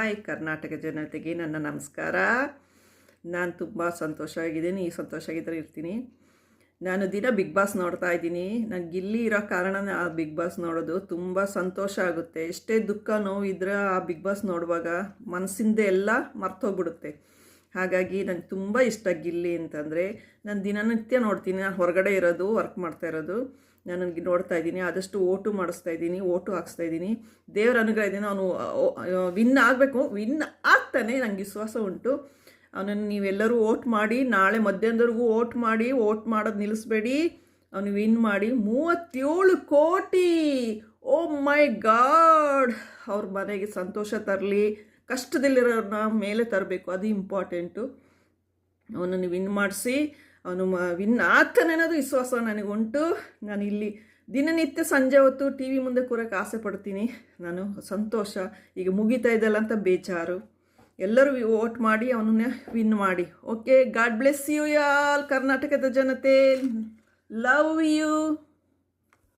Hi Karnataka ಜನತೆಗೆ ನನ್ನ ನಮಸ್ಕಾರ. ನಾನು ತುಂಬ ಸಂತೋಷವಾಗಿದ್ದೀನಿ. ಸಂತೋಷವಾಗಿದ್ದರೆ ಇರ್ತೀನಿ. ನಾನು ದಿನ ಬಿಗ್ ಬಾಸ್ ನೋಡ್ತಾ ಇದ್ದೀನಿ. ನನಗೆ ಇಲ್ಲಿ ಇರೋ ಕಾರಣ ಆ ಬಿಗ್ ಬಾಸ್ ನೋಡೋದು ತುಂಬ ಸಂತೋಷ ಆಗುತ್ತೆ. ಎಷ್ಟೇ ದುಃಖ ನೋವಿದ್ರೆ ಆ ಬಿಗ್ ಬಾಸ್ ನೋಡುವಾಗ ಮನಸ್ಸಿಂದ ಎಲ್ಲ ಮರ್ತೋಗ್ಬಿಡುತ್ತೆ. ಹಾಗಾಗಿ ನನಗೆ ತುಂಬ ಇಷ್ಟ ಗಿಲ್ಲಿ ಅಂತಂದರೆ. ನಾನು ದಿನನಿತ್ಯ ನೋಡ್ತೀನಿ. ನಾನು ಹೊರಗಡೆ ಇರೋದು, ವರ್ಕ್ ಮಾಡ್ತಾ ಇರೋದು, ನಾನು ನೋಡ್ತಾ ಇದ್ದೀನಿ. ಆದಷ್ಟು ಓಟು ಮಾಡಿಸ್ತಾ ಇದ್ದೀನಿ, ಓಟು ಹಾಕ್ಸ್ತಾ ಇದ್ದೀನಿ. ದೇವರ ಅನುಗ್ರಹ ಇದ್ದೀನಿ. ಅವನು ವಿನ್ ಆಗಬೇಕು, ವಿನ್ ಆಗ್ತಾನೆ, ನನಗೆ ವಿಶ್ವಾಸ ಉಂಟು. ಅವನನ್ನು ನೀವೆಲ್ಲರೂ ಓಟ್ ಮಾಡಿ, ನಾಳೆ ಮಧ್ಯಾಹ್ನದವರೆಗೂ ಓಟ್ ಮಾಡಿ, ಓಟ್ ಮಾಡೋದು ನಿಲ್ಲಿಸ್ಬೇಡಿ. ಅವನು ವಿನ್ ಮಾಡಿ 37 ಕೋಟಿ, ಓ ಮೈ ಗಾಡ್, ಅವ್ರ ಮನೆಗೆ ಸಂತೋಷ ತರಲಿ. ಕಷ್ಟದಲ್ಲಿರೋರನ್ನ ಮೇಲೆ ತರಬೇಕು, ಅದು ಇಂಪಾರ್ಟೆಂಟು. ಅವನನ್ನು ವಿನ್ ಮಾಡಿಸಿ, ಅವನು ವಿನ್ ಆಗ್ತಾನೆ ಅನ್ನೋದು ವಿಶ್ವಾಸ ನನಗುಂಟು. ನಾನು ಇಲ್ಲಿ ದಿನನಿತ್ಯ ಸಂಜೆ ಹೊತ್ತು ಟಿ ವಿ ಮುಂದೆ ಕೂರಕ್ಕೆ ಆಸೆ ಪಡ್ತೀನಿ. ನಾನು ಸಂತೋಷ ಈಗ ಮುಗಿತಾ ಇದೆಯಲ್ಲ ಅಂತ ಬೇಜಾರು. ಎಲ್ಲರೂ ವೋಟ್ ಮಾಡಿ ಅವನನ್ನೇ ವಿನ್ ಮಾಡಿ. Okay, god bless you all ಕರ್ನಾಟಕದ ಜನತೆ. Love you.